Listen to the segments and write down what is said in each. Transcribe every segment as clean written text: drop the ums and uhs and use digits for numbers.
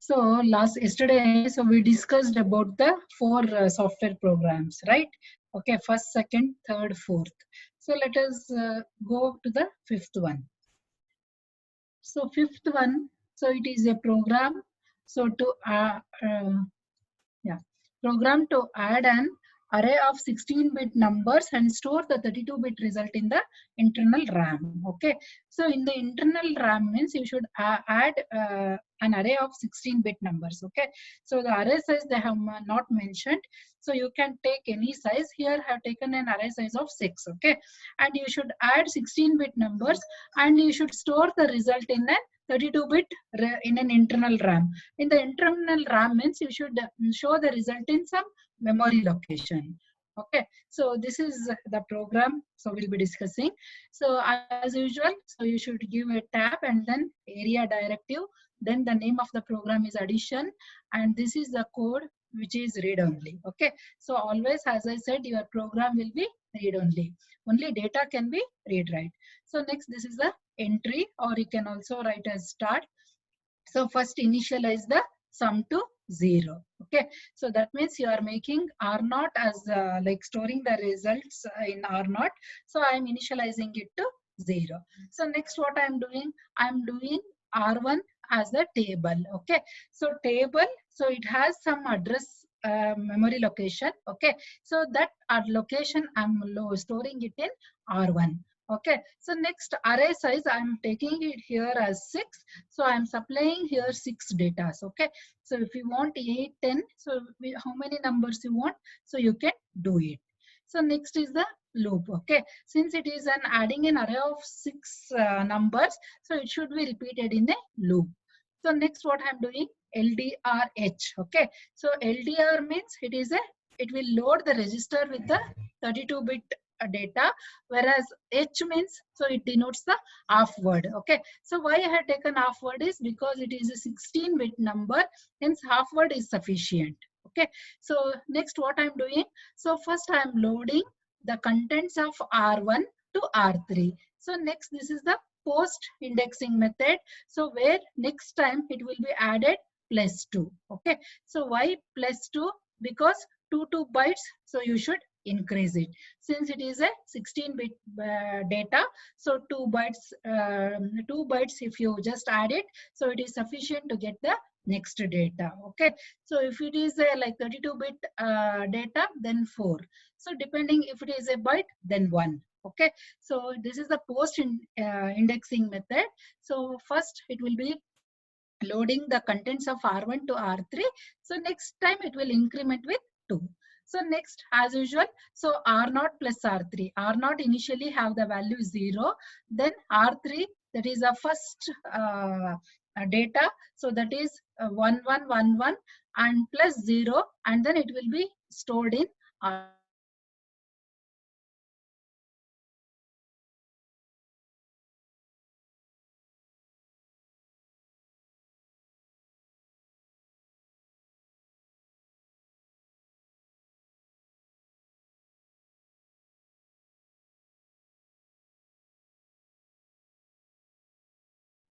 So yesterday, so we discussed about the four software programs, right? Okay, first, second, third, fourth. So let us go to the fifth one. So fifth one, so it is a program. So to program to add an array of 16-bit numbers and store the 32-bit result in the internal RAM. Okay, so in the internal RAM means you should add an array of 16-bit numbers. Okay, so the array size they have not mentioned, so you can take any size. Here I have taken an array size of 6. Okay, and you should add 16-bit numbers and you should store the result in a 32-bit in an internal RAM. In the internal RAM means you should show the result in some memory location. Okay, so this is the program. So we'll be discussing. So as usual, so you should give a tab and then area directive. Then the name of the program is addition, and this is the code which is read only. Okay, so always, as I said, your program will be read only. Only data can be read write. So next, this is the entry, or you can also write as start. So first initialize the sum to 0. Okay, so that means you are making R0 as like storing the results in R0. So I am initializing it to 0. So next what I am doing, I am doing R1 as a table. Okay, so table, so it has some address memory location. Okay, so that location I'm storing it in R1. Okay, so next array size I'm taking it here as 6. So I'm supplying here 6 data. Okay, so if you want 8, 10, so how many numbers you want, so you can do it. So next is the loop. Okay, since it is an adding an array of 6 numbers, so it should be repeated in a loop. So next what I'm doing, LDRH. Okay, so LDR means it will load the register with the 32-bit data, whereas H means, so it denotes the half word. Okay, so why I had taken half word is because it is a 16-bit number, hence half word is sufficient. Okay, so next what I'm doing, so first I'm loading the contents of R1 to R3. So next, this is the post indexing method, so where next time it will be added +2. Okay, so why +2? Because 2 bytes, so you should increase it. Since it is a 16-bit data, so 2 bytes if you just add it, so it is sufficient to get the next data. Okay, so if it is a like 32-bit data, then 4. So depending if it is a byte, then 1. Okay, so this is the post indexing method. So first it will be loading the contents of R1 to R3. So next time it will increment with 2. So next, as usual, so R0 plus R3. R0 initially have the value 0. Then R3, that is the first data. So that is 1111 and plus 0. And then it will be stored in R.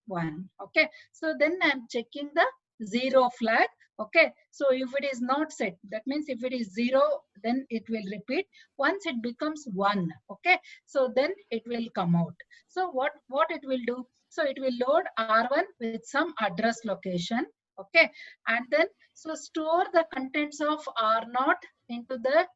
One. Okay, so then I'm checking the 0 flag. Okay, so if it is not set, that means if it is 0, then it will repeat. Once it becomes 1, okay, so then it will come out. So what it will do, so it will load R1 with some address location. Okay, and then so store the contents of R0 into the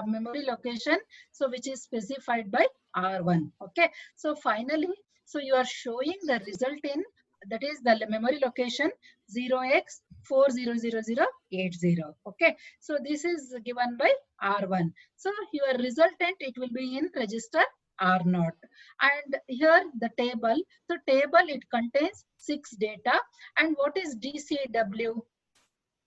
memory location, so which is specified by R1. Okay, so finally, so you are showing the result in, that is the memory location 0x400080. Okay, so this is given by R1. So your resultant, it will be in register R0. And here the table, so table it contains 6 data. And what is DCW?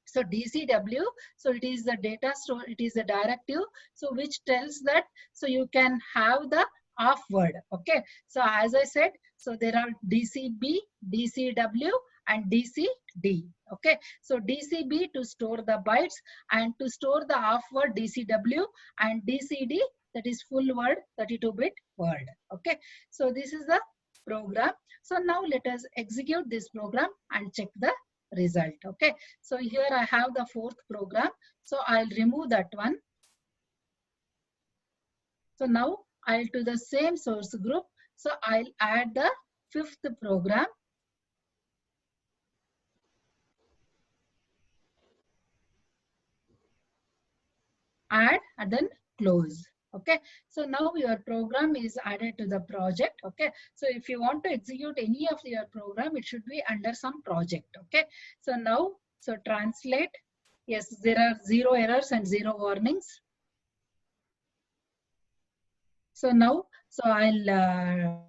So DCW, so it is the data store, it is a directive, so which tells that, so you can have the half word. Okay, so as I said, so there are DCB, DCW and DCD. Okay, so DCB to store the bytes, and to store the half word DCW, and DCD, that is full word, 32-bit word. Okay, so this is the program. So now let us execute this program and check the result. Okay, so here I have the fourth program, so I'll remove that one. So now I'll to the same source group, so I'll add the fifth program. Add and then close. Okay, so now your program is added to the project. Okay, so if you want to execute any of your program, it should be under some project. Okay, so now, so translate. Yes, there are 0 errors and 0 warnings. So now, so I'll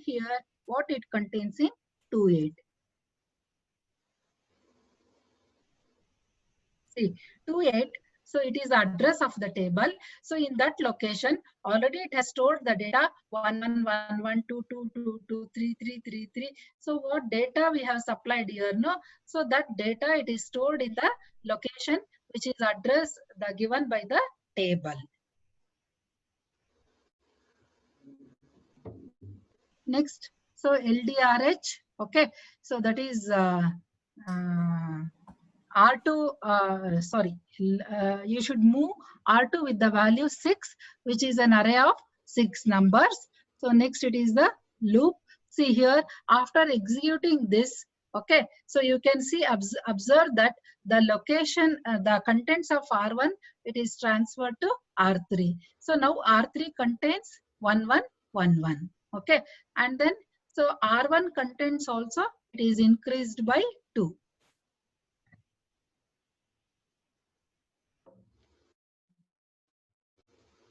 here what it contains in 28. See, 28. So it is address of the table. So in that location, already it has stored the data 111122223333. So what data we have supplied here, no? So that data it is stored in the location which is address the given by the table. Next, so LDRH. Okay, so that is R2, sorry, you should move R2 with the value 6, which is an array of 6 numbers. So next it is the loop. See here, after executing this, okay, so you can see, observe that the location, the contents of R1, it is transferred to R3. So now R3 contains 1111, okay, and then, so R1 contents also, it is increased by 2.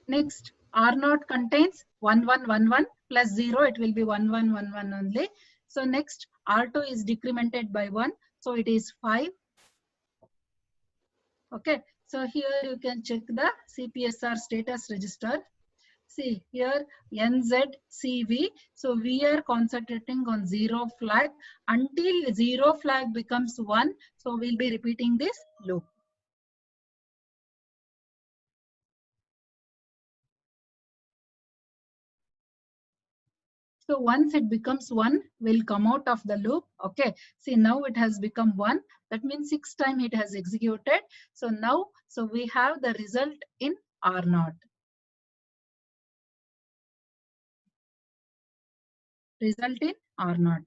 Next, R0 contains 1111 plus 0, it will be 1111 only. So next, R2 is decremented by 1, so it is 5. Okay, so here you can check the CPSR status register. See here, NZCV. So we are concentrating on 0 flag until 0 flag becomes 1. So we'll be repeating this loop. So once it becomes 1, will come out of the loop. Okay. See, now it has become 1. That means 6 times it has executed. So now, so we have the result in R0. Result in R0.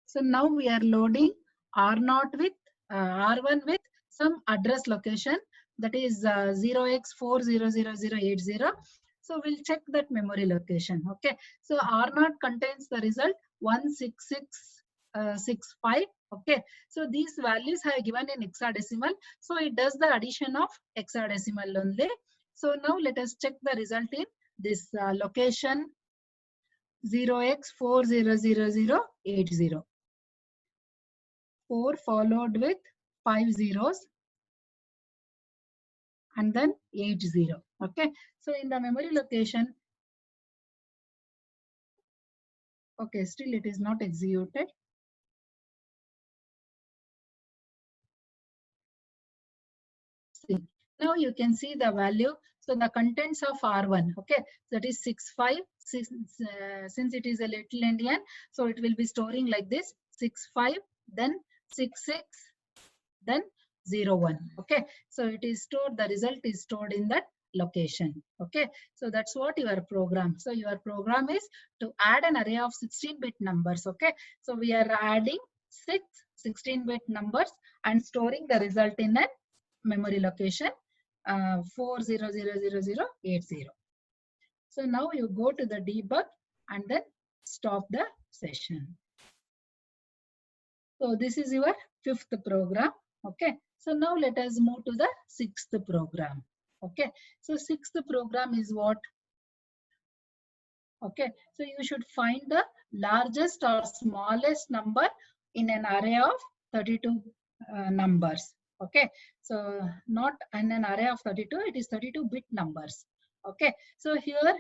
So now we are loading R0 with R1 with some address location, that is 0x400080. So we'll check that memory location. Okay. So R0 contains the result 16665. Okay. So these values are given in hexadecimal. So it does the addition of hexadecimal only. So now let us check the result in this location 0x400080. 4 followed with 5 zeros and then 80. Okay. So in the memory location, okay, still it is not executed. See, now you can see the value. So the contents of R1, okay, that is 65. Since it is a little endian, so it will be storing like this 65, then 66, then 01. Okay, so it is stored, the result is stored in that location. Okay, so that's what your program. So your program is to add an array of 16-bit numbers. Okay, so we are adding 6 16-bit numbers and storing the result in a memory location 400080. So now you go to the debug and then stop the session. So this is your fifth program. Okay. So now let us move to the sixth program. Okay. So sixth program is what? Okay. So you should find the largest or smallest number in an array of 32 numbers. Okay, so not in an array of 32, it is 32-bit numbers. Okay, so here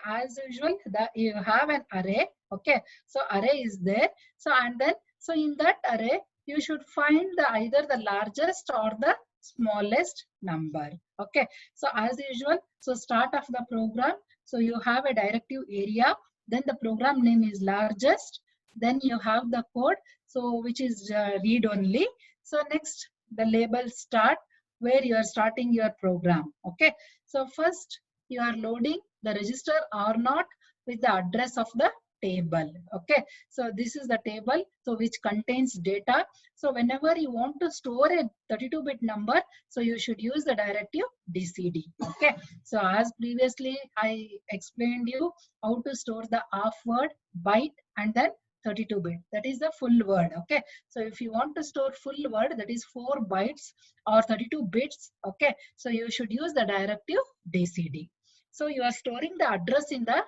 as usual, you have an array. Okay, so array is there. So and then so in that array you should find either the largest or the smallest number. Okay, so as usual, so start of the program, so you have a directive area, then the program name is largest, then you have the code, so which is read only. So next the label start, where you are starting your program. Okay, so first you are loading the register R0 with the address of the table. Okay, so this is the table, so which contains data. So whenever you want to store a 32-bit number, so you should use the directive DCD. Okay, so as previously I explained you how to store the half word, byte, and then 32-bit, that is the full word. Okay, so if you want to store full word, that is 4 bytes or 32 bits. Okay, so you should use the directive DCD. So you are storing the address in the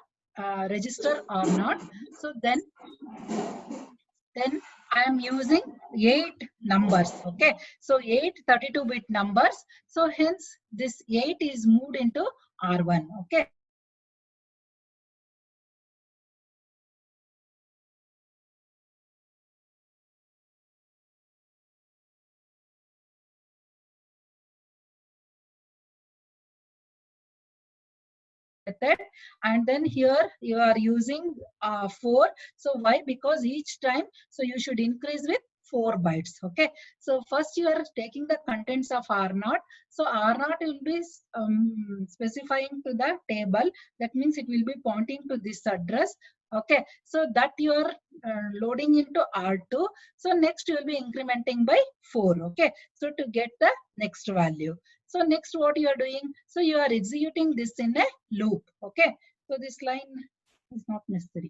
register or not. So then I am using 8 numbers. Okay, so 8 32-bit numbers. So hence this 8 is moved into R1. Okay, method, and then here you are using 4. So why? Because each time, so you should increase with 4 bytes. Okay, so first you are taking the contents of R0. So R0 will be specifying to the table, that means it will be pointing to this address. Okay, so that you are loading into R2. So next you will be incrementing by 4. Okay, so to get the next value. So next what you are doing, so you are executing this in a loop. Okay, so this line is not necessary.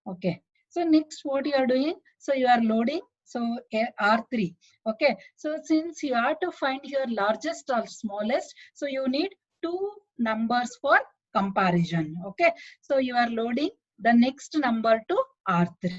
Okay, so next what you are doing, so you are loading, so R3. Okay, so since you have to find your largest or smallest, so you need 2 numbers for comparison. Okay, so you are loading the next number to R3.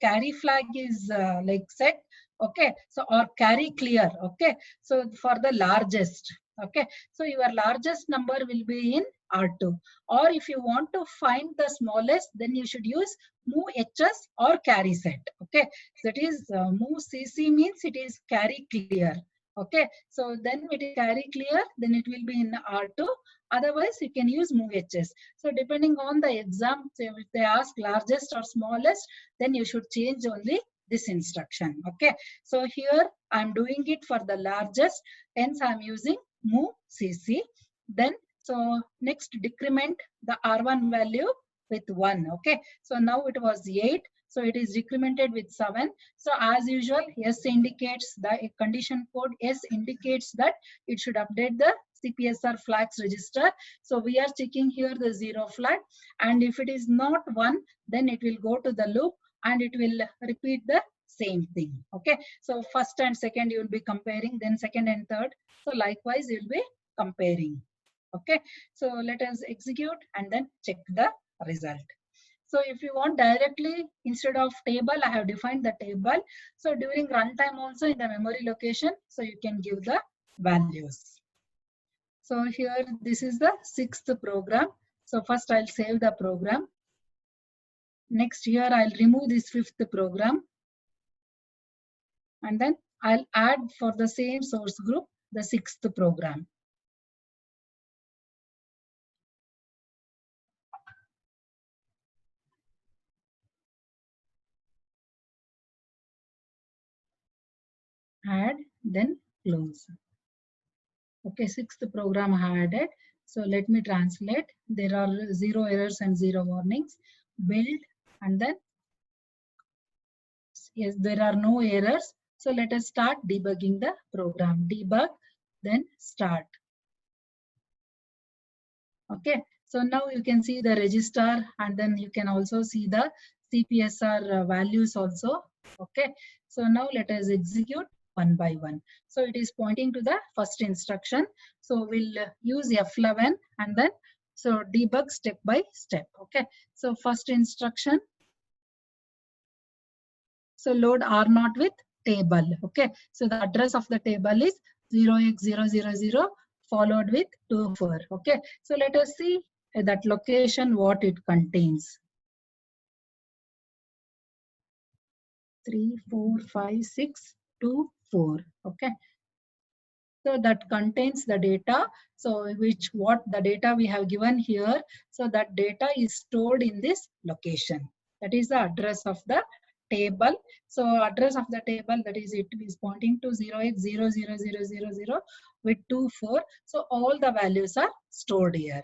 Carry flag is like set. Okay, so or carry clear. Okay, so for the largest. Okay, so your largest number will be in R2, or if you want to find the smallest, then you should use move HS or carry set. Okay, so that is move CC means it is carry clear. Okay, so then it is carry clear, then it will be in R2. Otherwise you can use move HS. So depending on the exam, if they ask largest or smallest, then you should change only this instruction. Okay, so here I'm doing it for the largest, hence I'm using move CC. Then so next decrement the R1 value with 1. Okay, so now it was 8, so it is decremented with 7. So as usual, S indicates the condition code, S indicates that it should update the CPSR flags register. So we are checking here the 0 flag, and if it is not 1, then it will go to the loop and it will repeat the same thing. Okay, so first and second you will be comparing, then second and third, so likewise you will be comparing. Okay, so let us execute and then check the result. So if you want directly, instead of table, I have defined the table. So during runtime also in the memory location, so you can give the values. So here this is the 6th program. So first I'll save the program. Next here I'll remove this 5th program, and then I'll add for the same source group the 6th program. Add, then close. Okay, 6th program added. So let me translate. There are 0 errors and 0 warnings. Build, and then yes, there are no errors. So let us start debugging the program. Debug, then start. Okay, so now you can see the register, and then you can also see the CPSR values also. Okay, so now let us execute one by one. So it is pointing to the first instruction. So we'll use F11 and then so debug step by step. Okay, so first instruction. So load R0 with table. Okay, so the address of the table is 0x000 followed with 24. Okay, so let us see that location what it contains. 3, 4, 5, 6, 2, 4. Okay, so that contains the data. So what the data we have given here. So that data is stored in this location. That is the address of the table. So address of the table, that is, it is pointing to 0x00000 with 24. So all the values are stored here.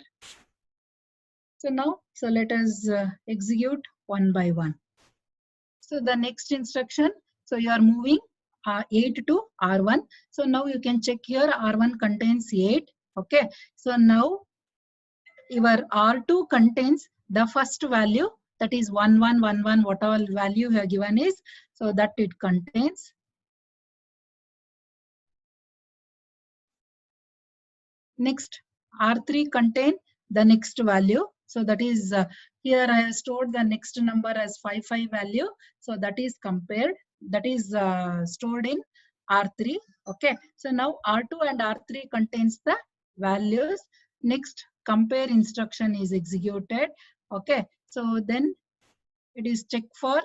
So now, so let us execute one by one. So the next instruction, so you are moving 8 to R1. So now you can check here, R1 contains 8. Okay, so now your R2 contains the first value, that is 1111, whatever value you have given is, so that it contains. Next, R3 contain the next value. So that is here I have stored the next number as 55 value. So that is compared, that is stored in R3. Okay. So now R2 and R3 contains the values. Next, compare instruction is executed. Okay. So then it is check for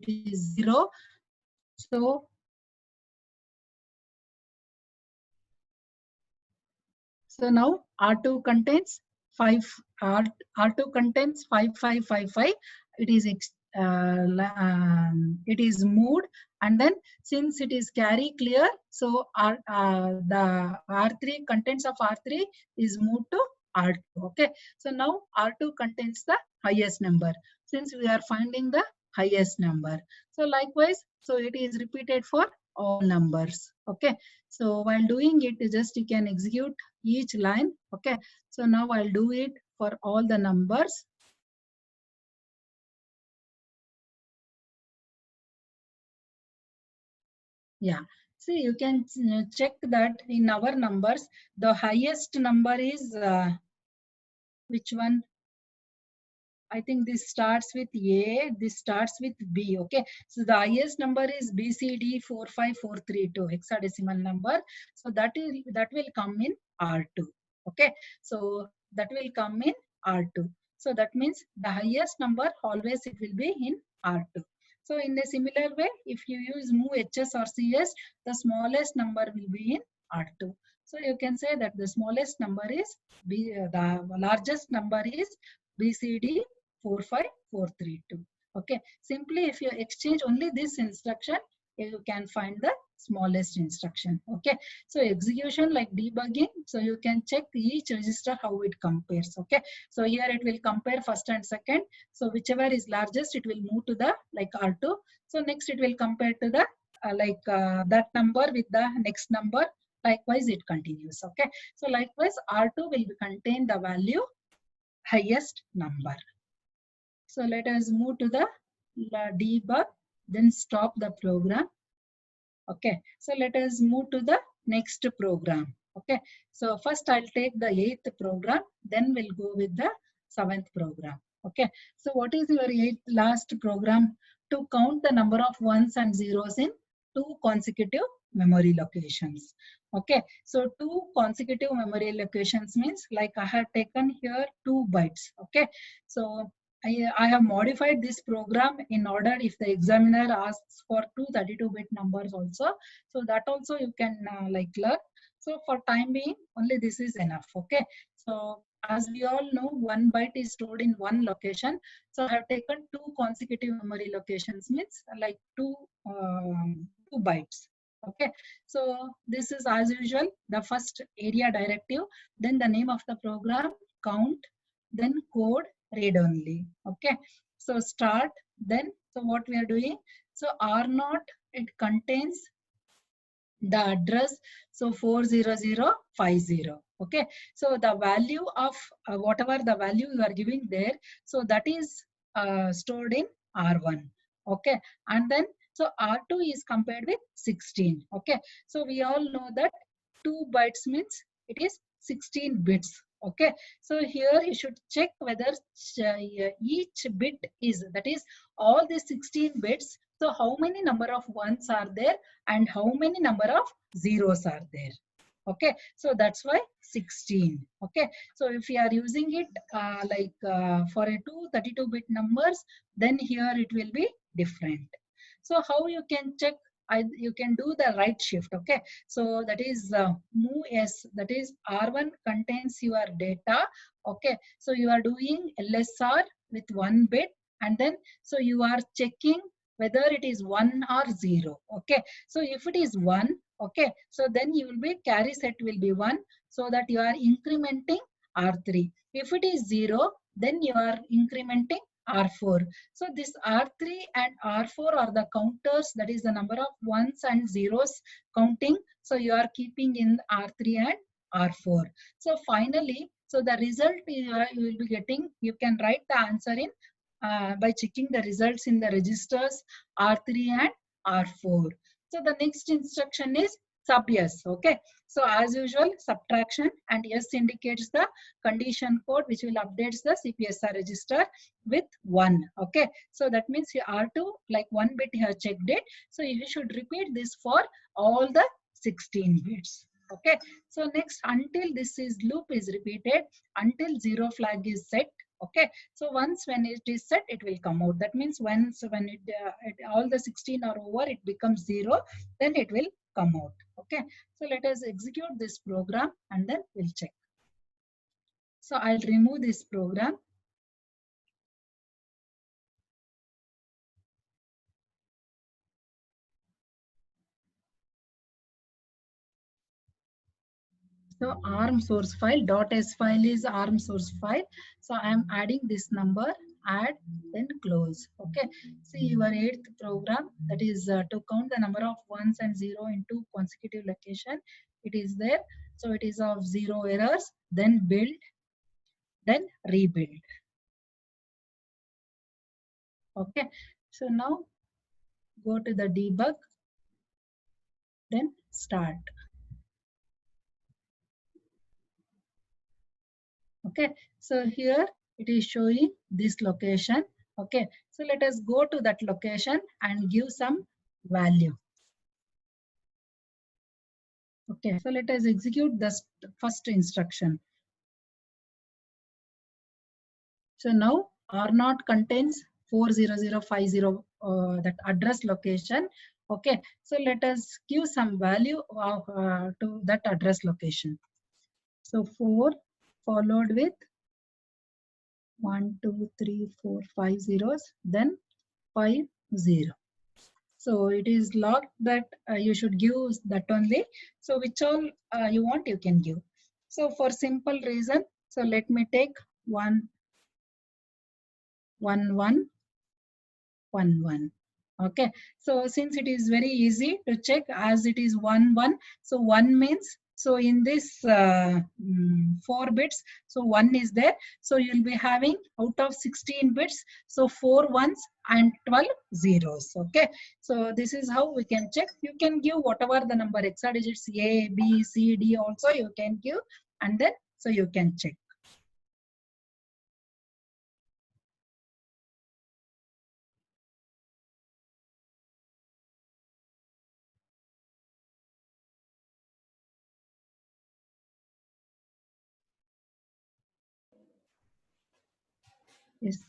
is 0. So now R2 contains 5, R2 contains 5555. It is it is moved, and then since it is carry clear, so the R3 contents of R3 is moved to R2. Okay, so now R2 contains the highest number, since we are finding the highest number. So likewise, so it is repeated for all numbers. Okay, so while doing it, just you can execute each line. Okay, so now I'll do it for all the numbers. Yeah, see, you can check that in our numbers, the highest number is which one? I think this starts with A, this starts with B. Okay, so the highest number is BCD 45432 hexadecimal number. So that will come in R2. Okay, so that will come in R2. So that means the highest number always it will be in R2. So in a similar way, if you use move HS or CS, the smallest number will be in R2. So you can say that the smallest number is B, the largest number is BCD 45432. Okay, simply if you exchange only this instruction, you can find the smallest instruction. Okay, so execution like debugging, so you can check each register how it compares. Okay, so here it will compare first and second. So whichever is largest, it will move to the like R2. So next it will compare to the that number with the next number. Likewise it continues. Okay, so likewise R2 will contain the value highest number. So let us move to the debug, then stop the program. Okay, so let us move to the next program. Okay, so first I'll take the 8th program, then we'll go with the 7th program. Okay, so what is your last program? To count the number of ones and zeros in 2 consecutive memory locations. Okay, so 2 consecutive memory locations means like I have taken here 2 bytes. Okay, so I have modified this program in order if the examiner asks for 2 32-bit numbers also. So that also you can like learn. So for time being, only this is enough. Okay. So as we all know, 1 byte is stored in 1 location. So I have taken 2 consecutive memory locations means like 2 bytes. Okay, so this is as usual the first area directive, then the name of the program, count, then code, read only. Okay, so start, then so what we are doing, so R0 it contains the address, so 40050. Okay, so the value of whatever the value you are giving there, so that is stored in R1. Okay, and then so R2 is compared with 16. Okay, so we all know that 2 bytes means it is 16 bits. Okay, so here you should check whether each bit is, that is all the 16 bits, so how many number of ones are there and how many number of zeros are there. Okay, so that's why 16. Okay, so if you are using it for a 32-bit numbers, then here it will be different. So how you can check, you can do the right shift. Okay, so that is move s, that is R1 contains your data. Okay, so you are doing LSR with 1 bit, and then so you are checking whether it is 1 or 0. Okay, so if it is 1, okay, so then you will be carry set will be 1, so that you are incrementing R3. If it is 0, then you are incrementing R4. So this R3 and R4 are the counters, that is the number of ones and zeros counting. So you are keeping in R3 and R4. So finally, so the result you will be getting, you can write the answer in by checking the results in the registers R3 and R4. So the next instruction is sub S. Okay, so as usual subtraction, and S indicates the condition code which will update the CPSR register with 1. Okay, so that means you R2 like 1 bit you have checked it, so you should repeat this for all the 16 bits. Okay, so next, until this is loop is repeated, until 0 flag is set. Okay, so once when it is set, it will come out. That means once when all the 16 are over, it becomes 0, then it will come out. Okay, so let us execute this program and then we'll check. So I'll remove this program. So ARM source file, .s file is ARM source file. So I am adding this number, add, then close. Okay. See your 8th program, that is to count the number of ones and zero into consecutive location. It is there. So it is of 0 errors, then build, then rebuild. Okay. So now go to the debug, then start. Okay, so here it is showing this location. Okay, so let us go to that location and give some value. Okay, so let us execute the first instruction. So now R0 contains 40050 that address location. Okay, so let us give some value of, to that address location. So 4 followed with 1, 2, 3, 4, 5 zeros, then 5, 0. So it is locked that you should give that only. So which all you want, you can give. So for simple reason, so let me take 1, 1, 1, 1, 1. Okay. So since it is very easy to check, as it is 1, 1. So 1 means, so in this 4 bits, so 1 is there. So you'll be having out of 16 bits, so 4 ones and 12 zeros. Okay. So this is how we can check. You can give whatever the number hexadigits A, B, C, D also you can give, and then so you can check. Yes.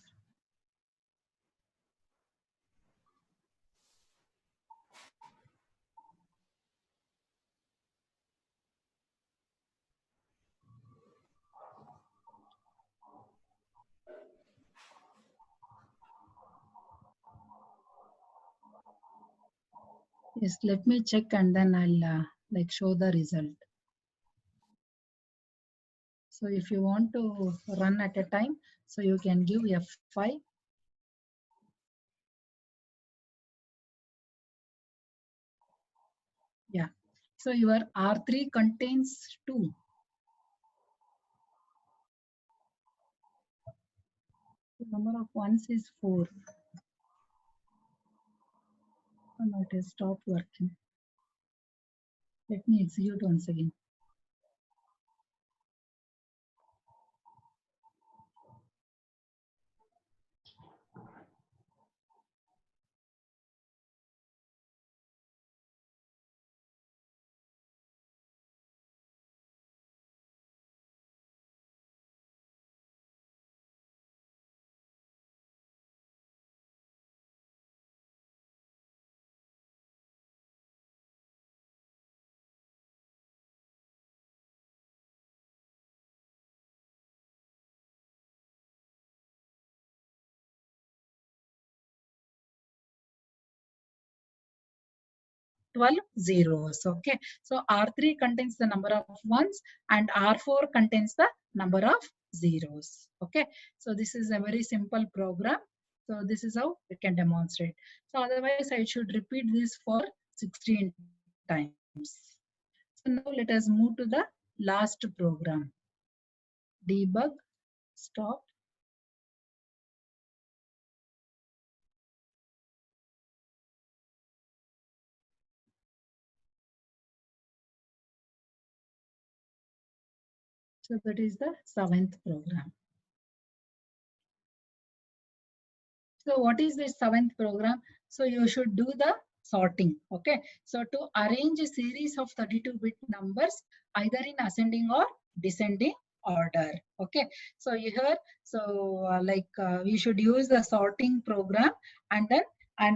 Yes, let me check and then I'll like show the result. So if you want to run at a time, so you can give F5. Yeah. So your R3 contains 2. The number of ones is 4. Oh, no, it has stopped working. Let me execute once again. Twelve zeros. Okay. So R3 contains the number of ones and R4 contains the number of zeros. Okay. So this is a very simple program. So this is how we can demonstrate. So otherwise I should repeat this for 16 times. So now let us move to the last program. Debug, stop. So that is the 7th program. So what is this 7th program? So you should do the sorting. Okay. So to arrange a series of 32-bit numbers either in ascending or descending order. Okay. So here, so we should use the sorting program and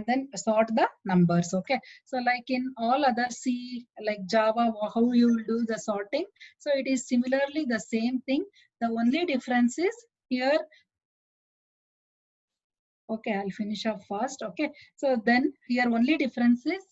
then sort the numbers. Okay. So like in all other C, like Java, how you will do the sorting. So it is similarly the same thing. The only difference is here. Okay, I'll finish up first. Okay, so then here only difference is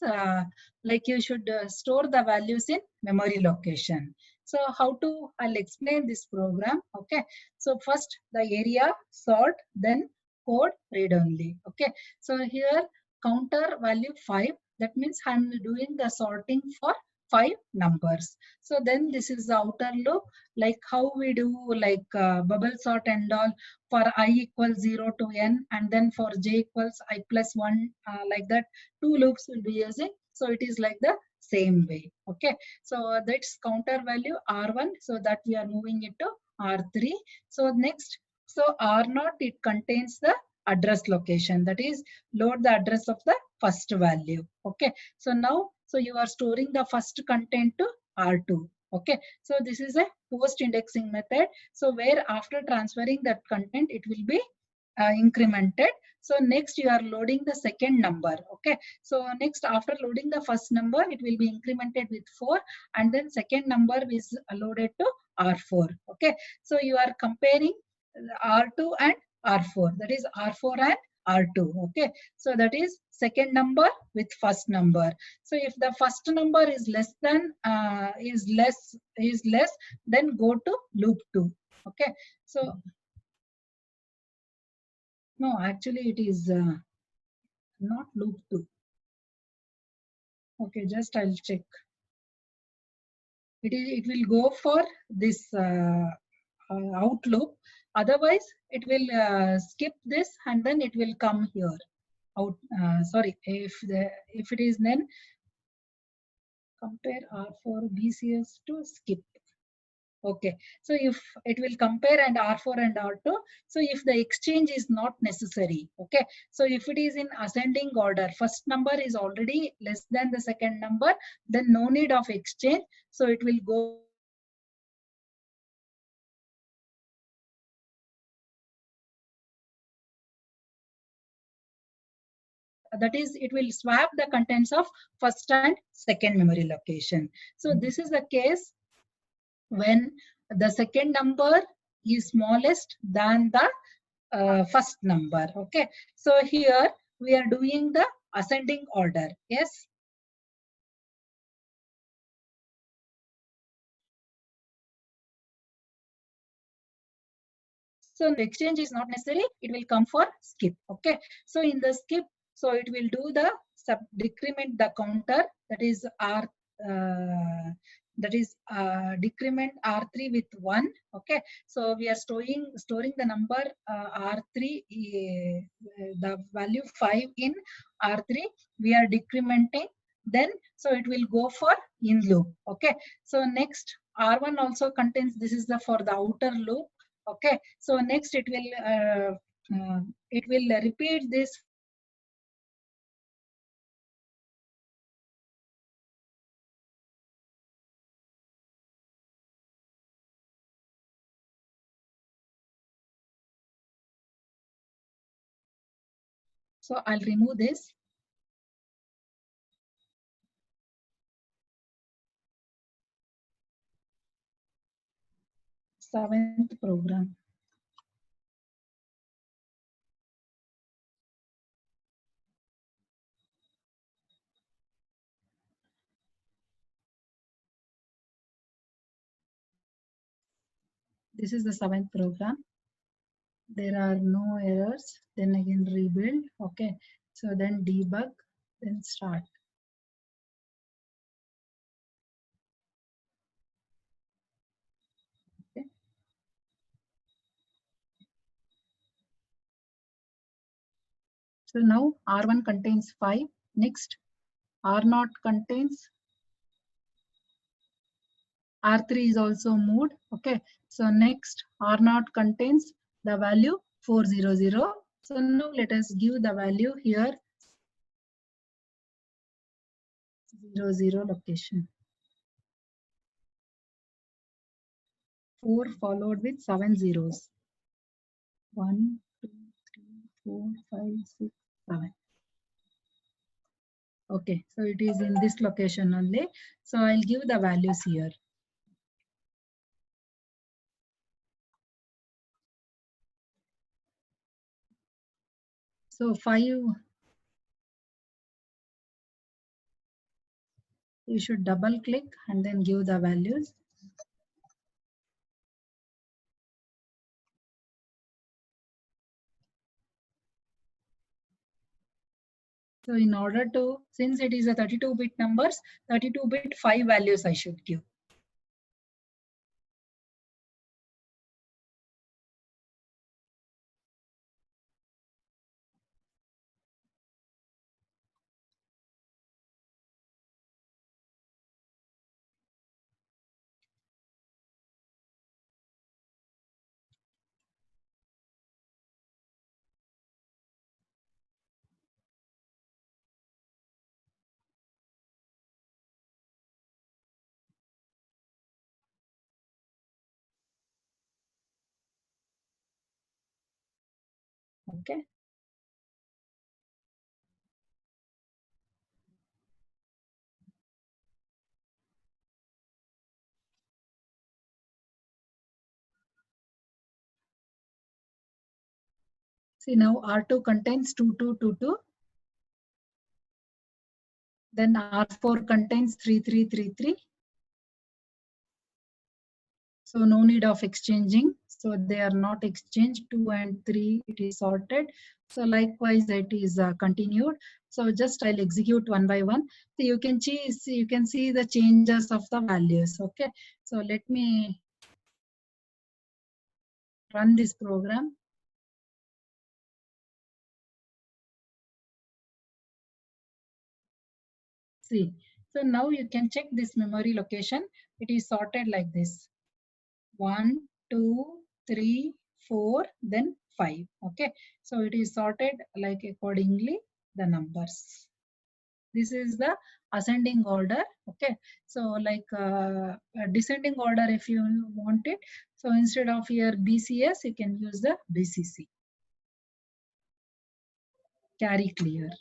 like you should store the values in memory location. So how to, I'll explain this program. Okay, so first the area sort, then code read only. Okay, so here counter value 5. That means I'm doing the sorting for 5 numbers. So then this is the outer loop, like how we do like bubble sort and all for I equals 0 to n, and then for j equals I plus 1, like that, 2 loops will be using. So it is like the same way. Okay. So that's counter value R1. So that we are moving it to R3. So next, so R0, it contains the address location. That is, load the address of the first value. Okay. So now, so you are storing the first content to R2. Okay. So this is a post indexing method. So where after transferring that content, it will be incremented. So next you are loading the second number. Okay. So next after loading the first number, it will be incremented with 4, and then second number is loaded to R4. Okay. So you are comparing R2 and R4. That is R4 and R2. Okay. So that is second number with first number. So if the first number is less than is less, then go to loop 2. Okay. So no, actually it is not loop 2. Okay, just I'll check. It will go for this out loop. Otherwise, it will skip this and then it will come here. Out. Sorry, if it is then compare R4 BCS to skip. Okay, so if it will compare and R4 and R2, so if the exchange is not necessary, okay, so if it is in ascending order, first number is already less than the second number, then no need of exchange, so it will go. That is, it will swap the contents of first and second memory location. So this is the case when the second number is smallest than the first number. Okay, so here we are doing the ascending order. Yes. So the exchange is not necessary, it will come for skip. Okay, so in the skip, so it will do the decrement the counter, that is R, decrement R3 with 1. Okay, so we are storing the number R3, the value 5 in R3, we are decrementing, then so it will go for in loop. Okay, so next R1 also contains, this is the for the outer loop. Okay, so next it will repeat this. So I'll remove this. Seventh program. This is the seventh program. There are no errors. Then again rebuild. Okay, so then debug, then start. Okay. So now R1 contains 5. Next R0 contains, R3 is also moved. Okay, so next R0 contains the value 400. So now let us give the value here 00 location. 4 followed with 7 zeros. 1, 2, 3, 4, 5, 6, 7. Okay, so it is in this location only. So I'll give the values here. So 5, you should double click and then give the values. So in order to, since it is a 32-bit numbers, 32-bit 5 values I should give. Okay. See now R2 contains 2222. Then R4 contains 3333. So no need of exchanging. So they are not exchanged. 2 and 3 it is sorted. So likewise it is continued. So just I'll execute one by one. So you can see the changes of the values. Okay. So let me run this program. See. So now you can check this memory location. It is sorted like this. 1, 2, 3, 4, then 5. Okay, so it is sorted like accordingly the numbers. This is the ascending order. Okay, so like descending order if you want it. So instead of here BCS, you can use the BCC. Carry clear.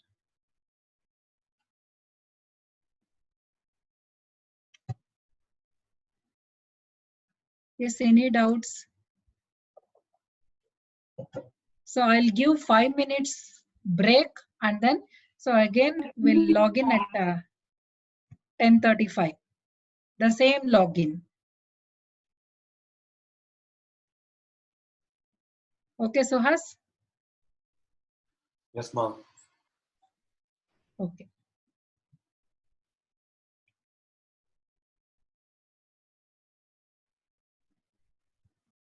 Yes, any doubts? So I'll give 5 minutes break and then so again we'll log in at 10:35. The same login. Okay, Suhas? Yes, ma'am. Okay.